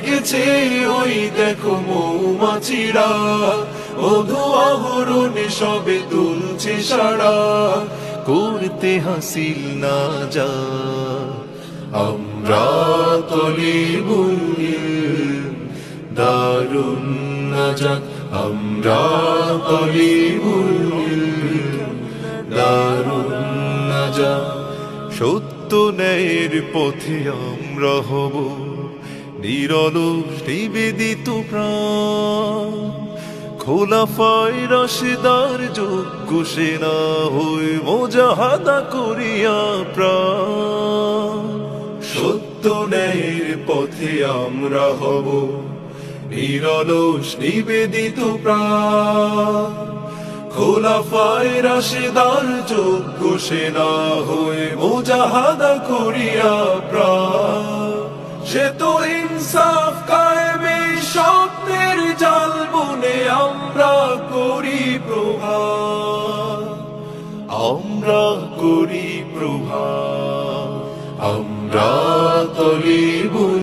জেগেছে ওই দেখো মৌমাছিরা, মধু আহরণে সবে তুলছে সারা, করতে হাসিল না যা আমরা তলিবুল ইলম দারুন নাজাত, আমরা তলিবুল ইলম দারুন নাজাত। সত্য ন্যায়ের পথে আমরা হব নিরলস নিবেদিত প্রাণ, খোলাফায়ে রাশিদার যোগ্য সেনা হই মুজাহাদা করিয়া প্রাণ। সত্য ন্যায়ের পথে আমরা হব নিরলস নিবেদিত প্রাণ, খোলাফায়ে রাশিদার যোগ্য সেনা হয়ে মুজাহাদা করিয়া প্রাণ। সে তো ইনসাফ কায়েমে স্বপ্নের জাল বুনে আমরা করি প্রভাত, আমরা করি প্রভাত, আমরা তলিবুল